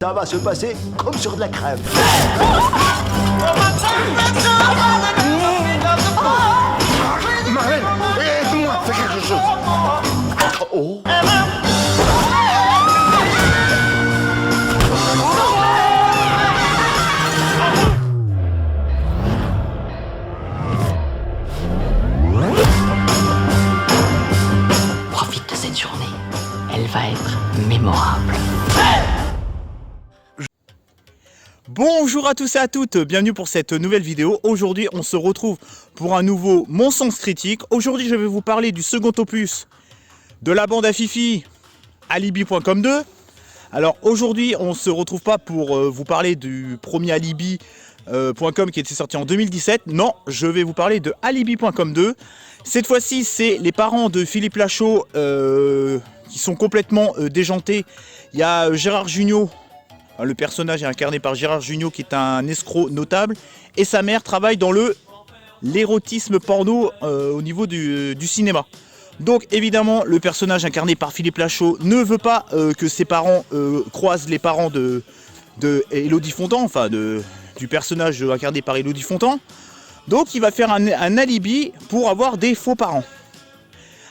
Ça va se passer comme sur de la crème. Marlène, aide-moi, fais quelque chose. Oh. Profite de cette journée. Elle va être mémorable. Bonjour à tous et à toutes, bienvenue pour cette nouvelle vidéo. Aujourd'hui on se retrouve pour un nouveau Mon Sens Critique. Aujourd'hui je vais vous parler du second opus de la bande à Fifi, Alibi.com 2. Alors aujourd'hui on se retrouve pas pour vous parler du premier Alibi.com qui était sorti en 2017. Non, je vais vous parler de Alibi.com 2. Cette fois-ci c'est les parents de Philippe Lachaud qui sont complètement déjantés. Il y a Gérard Jugnot. Le personnage est incarné par Gérard Jugnot qui est un escroc notable et sa mère travaille dans l'érotisme porno au niveau du cinéma. Donc évidemment le personnage incarné par Philippe Lachaud ne veut pas que ses parents croisent les parents de Élodie Fontan, enfin du personnage incarné par Élodie Fontan. Donc il va faire un alibi pour avoir des faux parents.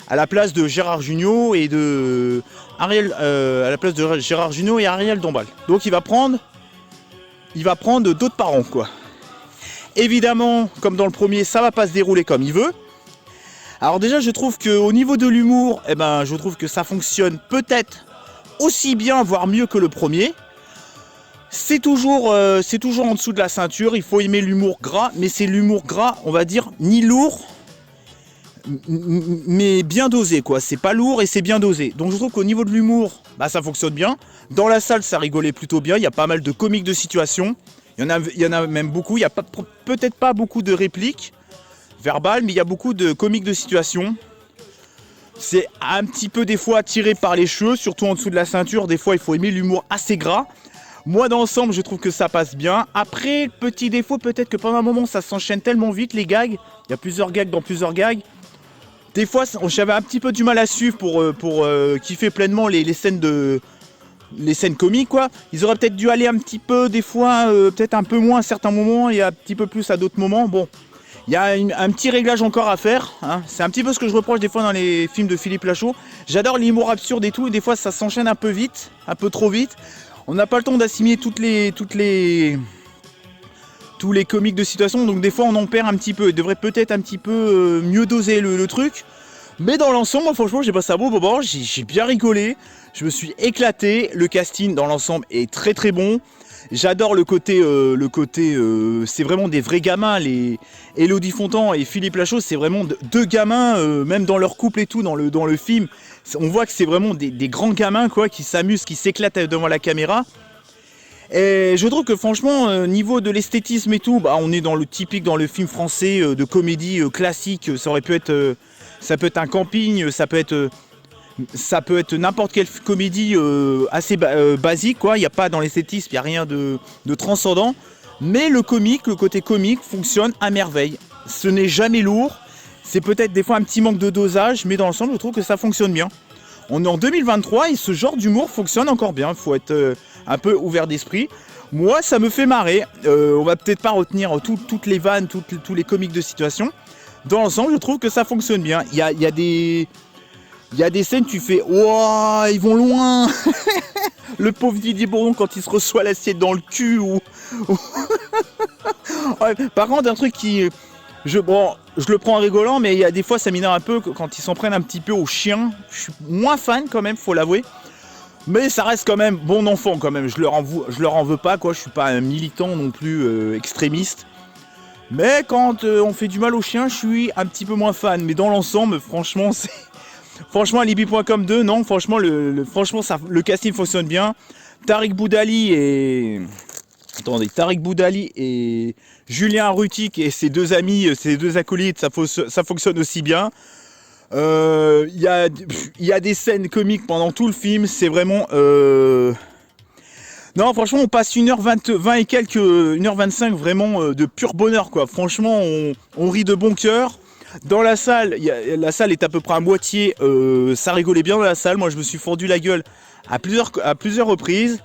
À la place de Gérard Jugnot et de Ariel, Ariel Dombal. Donc il va prendre d'autres parents quoi. Évidemment, comme dans le premier, ça va pas se dérouler comme il veut. Alors déjà, je trouve que au niveau de l'humour, je trouve que ça fonctionne peut-être aussi bien, voire mieux que le premier. C'est toujours en dessous de la ceinture. Il faut aimer l'humour gras, mais c'est l'humour gras, on va dire, ni lourd. Mais bien dosé quoi, c'est pas lourd et c'est bien dosé. Donc je trouve qu'au niveau de l'humour, ça fonctionne bien. Dans la salle ça rigolait plutôt bien, il y a pas mal de comiques de situation. Il y en a même beaucoup, il n'y a peut-être pas beaucoup de répliques verbales, mais il y a beaucoup de comiques de situation. C'est un petit peu des fois tiré par les cheveux, surtout en dessous de la ceinture, des fois il faut aimer l'humour assez gras. Moi dans l'ensemble je trouve que ça passe bien. Après, petit défaut peut-être que pendant un moment ça s'enchaîne tellement vite les gags. Il y a plusieurs gags dans plusieurs gags. Des fois, j'avais un petit peu du mal à suivre pour kiffer pleinement les scènes comiques quoi. Ils auraient peut-être dû aller un petit peu des fois, peut-être un peu moins à certains moments et un petit peu plus à d'autres moments. Bon, il y a un petit réglage encore à faire. Hein. C'est un petit peu ce que je reproche des fois dans les films de Philippe Lachaud. J'adore l'humour absurde et tout. Et des fois, ça s'enchaîne un peu vite, un peu trop vite. On n'a pas le temps d'assimiler tous les comiques de situation, donc des fois on en perd un petit peu. Il devrait peut-être un petit peu mieux doser le truc. Mais dans l'ensemble, moi, franchement, j'ai passé un beau moment, j'ai bien rigolé, je me suis éclaté. Le casting dans l'ensemble est très très bon. J'adore le côté, c'est vraiment des vrais gamins. Les Élodie Fontan et Philippe Lachaud, c'est vraiment deux gamins, même dans leur couple et tout, dans le film. On voit que c'est vraiment des grands gamins quoi, qui s'amusent, qui s'éclatent devant la caméra. Et je trouve que franchement, niveau de l'esthétisme et tout, on est dans le typique dans le film français de comédie classique. Ça peut être un camping, ça peut être n'importe quelle comédie assez basique quoi. Il n'y a pas dans l'esthétisme, il n'y a rien de transcendant. Mais le côté comique fonctionne à merveille. Ce n'est jamais lourd. C'est peut-être des fois un petit manque de dosage, mais dans l'ensemble, je trouve que ça fonctionne bien. On est en 2023 et ce genre d'humour fonctionne encore bien. Il faut être un peu ouvert d'esprit. Moi, ça me fait marrer. On va peut-être pas retenir toutes les vannes, tous les comiques de situation. Dans l'ensemble, je trouve que ça fonctionne bien. Il y a des scènes, tu fais « Ouah, ils vont loin !» Le pauvre Didier Bourdon quand il se reçoit l'assiette dans le cul. Ouais, par contre, un truc qui... je le prends en rigolant, mais il y a des fois ça m'énerve un peu quand ils s'en prennent un petit peu aux chiens. Je suis moins fan quand même, faut l'avouer. Mais ça reste quand même bon enfant quand même. Je leur en veux pas quoi. Je suis pas un militant non plus extrémiste. Mais quand on fait du mal aux chiens, je suis un petit peu moins fan. Mais dans l'ensemble, franchement, Alibi.com 2, non, franchement, le casting fonctionne bien. Tariq Boudali et Julien Rutik et ses deux amis, ses deux acolytes, ça fonctionne aussi bien. Il y a des scènes comiques pendant tout le film, c'est vraiment... Non, franchement, on passe 1h20 et quelques, 1h25 vraiment de pur bonheur, quoi. Franchement, on rit de bon cœur. Dans la salle, la salle est à peu près à moitié, ça rigolait bien dans la salle. Moi, je me suis fendu la gueule à plusieurs reprises.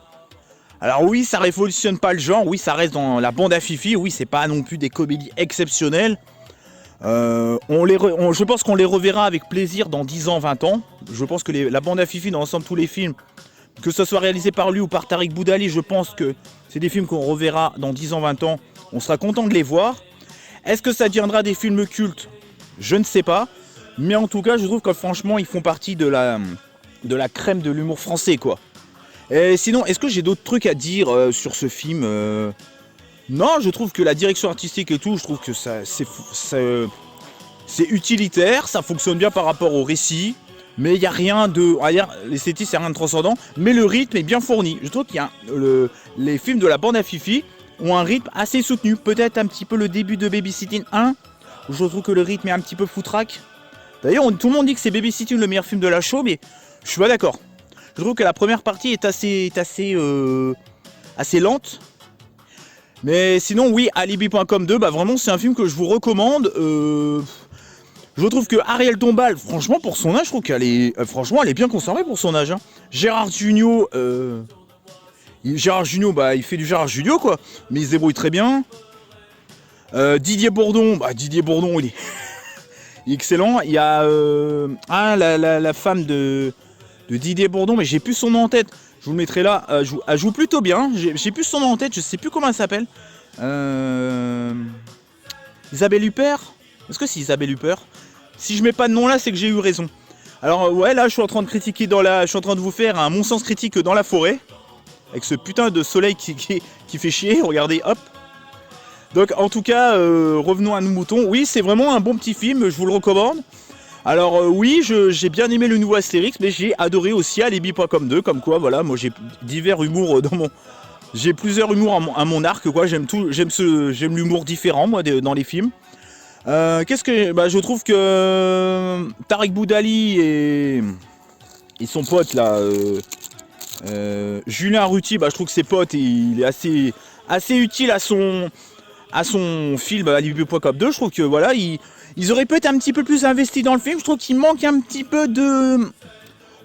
Alors oui, ça révolutionne pas le genre, oui, ça reste dans la bande à Fifi, oui, c'est pas non plus des comédies exceptionnelles. Je pense qu'on les reverra avec plaisir dans 10 ans, 20 ans. Je pense que la bande à Fifi, dans l'ensemble tous les films, que ce soit réalisé par lui ou par Tariq Boudali, je pense que c'est des films qu'on reverra dans 10 ans, 20 ans. On sera content de les voir. Est-ce que ça deviendra des films cultes? Je ne sais pas. Mais en tout cas, je trouve que franchement, ils font partie de la crème de l'humour français, quoi. Et sinon, est-ce que j'ai d'autres trucs à dire sur ce film Non, je trouve que la direction artistique et tout, je trouve que c'est utilitaire, ça fonctionne bien par rapport au récit, mais il n'y a rien de... On va dire, l'esthétique, c'est rien de transcendant, mais le rythme est bien fourni. Je trouve qu'il y a les films de la bande à Fifi ont un rythme assez soutenu. Peut-être un petit peu le début de Babysitting 1, où je trouve que le rythme est un petit peu foutraque. D'ailleurs, tout le monde dit que c'est Babysitting le meilleur film de la show, mais je suis pas d'accord. Je trouve que la première partie est assez lente. Mais sinon, oui, Alibi.com 2, bah vraiment, c'est un film que je vous recommande. Je trouve que Ariel Dombal, franchement, pour son âge, je trouve qu'elle est, franchement, elle est bien conservée pour son âge. Hein. Gérard Jugnot, bah, il fait du Gérard Jugnot, quoi. Mais il se débrouille très bien. Didier Bourdon, il est, il est excellent. Il y a la femme de Didier Bourdon, mais j'ai plus son nom en tête. Je vous le mettrai là. Elle joue plutôt bien. J'ai plus son nom en tête. Je sais plus comment elle s'appelle. Isabelle Huppert. Est-ce que c'est Isabelle Huppert? Si je mets pas de nom là, c'est que j'ai eu raison. Alors ouais, là, je suis en train de critiquer je suis en train de vous faire un mon sens critique dans la forêt, avec ce putain de soleil qui fait chier. Regardez, hop. Donc en tout cas, revenons à nos moutons. Oui, c'est vraiment un bon petit film. Je vous le recommande. Alors oui, j'ai bien aimé le nouveau Astérix, mais j'ai adoré aussi Alibi.com 2, comme quoi, voilà, moi j'ai divers humours dans mon... J'ai plusieurs humours à mon arc, quoi, j'aime l'humour différent, moi, dans les films. Je trouve que Tariq Boudali et son pote, là, Julien Ruti, bah, je trouve que ses potes, il est assez utile à son film Alibi.com 2, je trouve que, voilà, ils auraient peut-être un petit peu plus investi dans le film. Je trouve qu'il manque un petit peu de...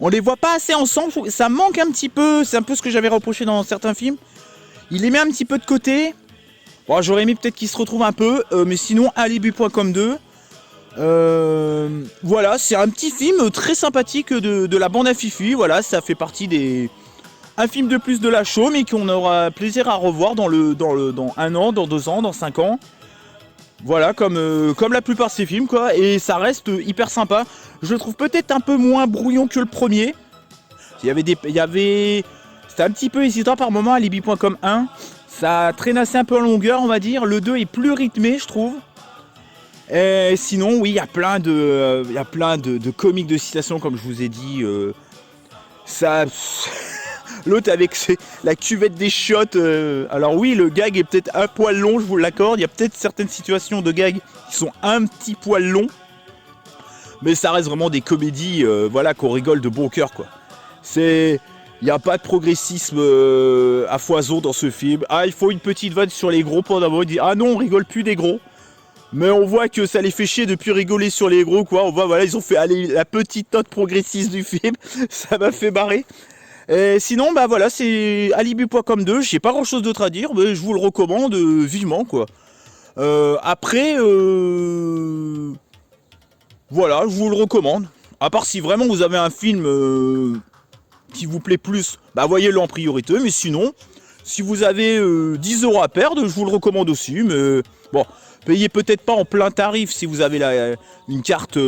On les voit pas assez ensemble. Je trouve que ça manque un petit peu. C'est un peu ce que j'avais reproché dans certains films. Il les met un petit peu de côté. Bon, j'aurais aimé peut-être qu'ils se retrouvent un peu. Mais sinon, Alibi.com 2. Voilà, c'est un petit film très sympathique de la bande à Fifi. Voilà, ça fait partie des... Un film de plus de la show, mais qu'on aura plaisir à revoir dans 1 an, dans 2 ans, dans 5 ans. Voilà, comme la plupart de ces films, quoi, et ça reste hyper sympa. Je le trouve peut-être un peu moins brouillon que le premier. C'était un petit peu hésitant par moment, Alibi.com 1. Ça traînassait un peu en longueur, on va dire. Le 2 est plus rythmé, je trouve. Et sinon, oui, il y a plein de comiques de citation, comme je vous ai dit. L'autre avec la cuvette des chiottes. Alors oui, le gag est peut-être un poil long, je vous l'accorde. Il y a peut-être certaines situations de gag qui sont un petit poil longs. Mais ça reste vraiment des comédies voilà, qu'on rigole de bon cœur, quoi. Il n'y a pas de progressisme à foison dans ce film. Ah, il faut une petite vanne sur les gros pour d'abord dire ah non, on rigole plus des gros. Mais on voit que ça les fait chier depuis rigoler sur les gros, quoi. On voit, voilà, ils ont fait aller la petite note progressiste du film. Ça m'a fait marrer. Et sinon, bah voilà, c'est Alibi.com 2, j'ai pas grand chose d'autre à dire, mais je vous le recommande vivement, quoi. Après, voilà, je vous le recommande. À part si vraiment vous avez un film qui vous plaît plus, bah voyez-le en priorité, mais sinon, si vous avez 10 € à perdre, je vous le recommande aussi, mais bon, payez peut-être pas en plein tarif si vous avez une carte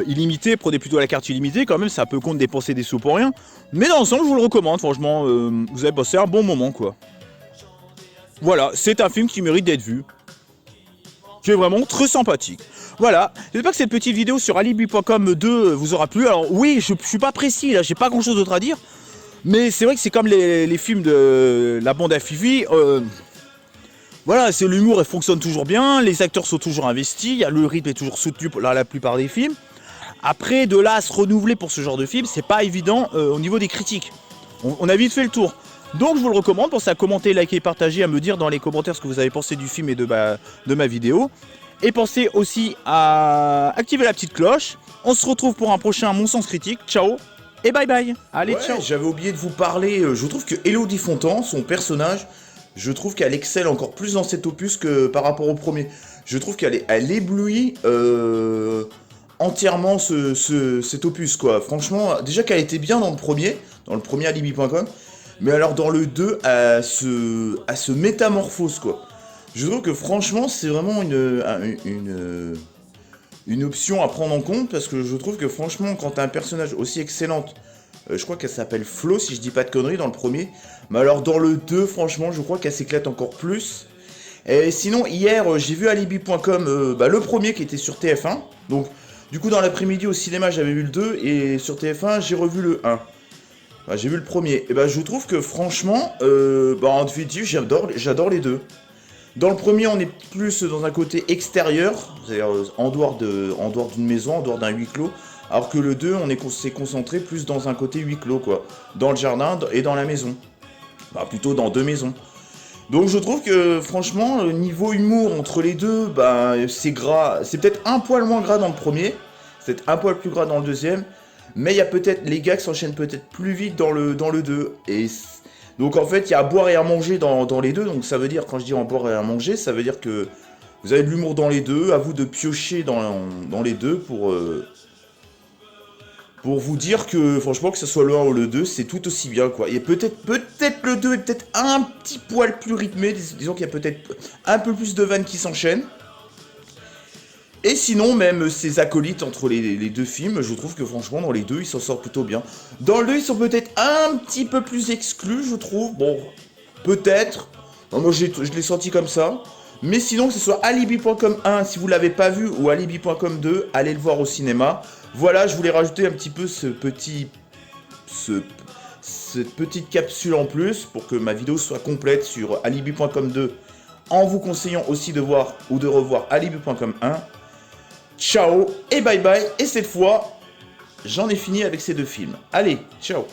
illimité, prenez plutôt la carte illimitée, quand même, ça peut compte dépenser des sous pour rien. Mais dans l'ensemble, je vous le recommande, franchement, vous avez passé un bon moment, quoi. Voilà, c'est un film qui mérite d'être vu. Qui est vraiment très sympathique. Voilà, j'espère que cette petite vidéo sur Alibi.com 2 vous aura plu. Alors oui, je suis pas précis, là, j'ai pas grand chose d'autre à dire. Mais c'est vrai que c'est comme les films de la bande à Fifi. Voilà, c'est l'humour, elle fonctionne toujours bien, les acteurs sont toujours investis, le rythme est toujours soutenu pour la plupart des films. Après, de là à se renouveler pour ce genre de film, c'est pas évident au niveau des critiques. On a vite fait le tour. Donc je vous le recommande, pensez à commenter, liker, partager, à me dire dans les commentaires ce que vous avez pensé du film et de ma vidéo. Et pensez aussi à activer la petite cloche. On se retrouve pour un prochain Mon Sens Critique. Ciao! et bye bye. Allez, Ouais, ciao. j'avais oublié de vous parler, je trouve que Elodie Fontan, son personnage, je trouve qu'elle excelle encore plus dans cet opus que par rapport au premier. Je trouve elle éblouit entièrement cet opus, quoi. Franchement, déjà qu'elle était bien dans le premier alibi.com, mais alors dans le 2, elle se métamorphose, quoi. Je trouve que franchement, c'est vraiment une option à prendre en compte, parce que je trouve que franchement, quand t'as un personnage aussi excellente, je crois qu'elle s'appelle Flo, si je dis pas de conneries, dans le premier, mais alors dans le 2, franchement, je crois qu'elle s'éclate encore plus. Et sinon, hier, j'ai vu alibi.com, le premier qui était sur TF1, donc du coup dans l'après-midi au cinéma j'avais vu le 2, et sur TF1 j'ai revu le 1. Enfin, j'ai vu le premier, et je trouve que franchement, en définitive, j'adore les deux. Dans le premier, on est plus dans un côté extérieur, c'est-à-dire en dehors d'une maison, en dehors d'un huis clos, alors que le 2, s'est concentré plus dans un côté huis clos, quoi, dans le jardin et dans la maison. Plutôt dans deux maisons. Donc je trouve que franchement, le niveau humour entre les deux, c'est gras, c'est peut-être un poil moins gras dans le premier, c'est peut-être un poil plus gras dans le deuxième, mais il y a peut-être les gags s'enchaînent peut-être plus vite dans le 2, et donc en fait, il y a à boire et à manger dans les deux. Donc ça veut dire, quand je dis à boire et à manger, ça veut dire que vous avez de l'humour dans les deux. À vous de piocher dans les deux pour vous dire que franchement, que ce soit le 1 ou le 2, c'est tout aussi bien, quoi. Et peut-être le 2 est peut-être un petit poil plus rythmé. Disons qu'il y a peut-être un peu plus de vannes qui s'enchaînent. Et sinon, même ces acolytes entre les deux films, je trouve que franchement, dans les deux, ils s'en sortent plutôt bien. Dans le 2, ils sont peut-être un petit peu plus exclus, je trouve. Bon, peut-être. Non, moi, je l'ai senti comme ça. Mais sinon, que ce soit alibi.com 1, si vous l'avez pas vu, ou alibi.com 2, allez le voir au cinéma. Voilà, je voulais rajouter un petit peu cette petite capsule en plus, pour que ma vidéo soit complète sur alibi.com 2, en vous conseillant aussi de voir ou de revoir alibi.com 1. Ciao et bye bye, et cette fois, j'en ai fini avec ces deux films. Allez, ciao.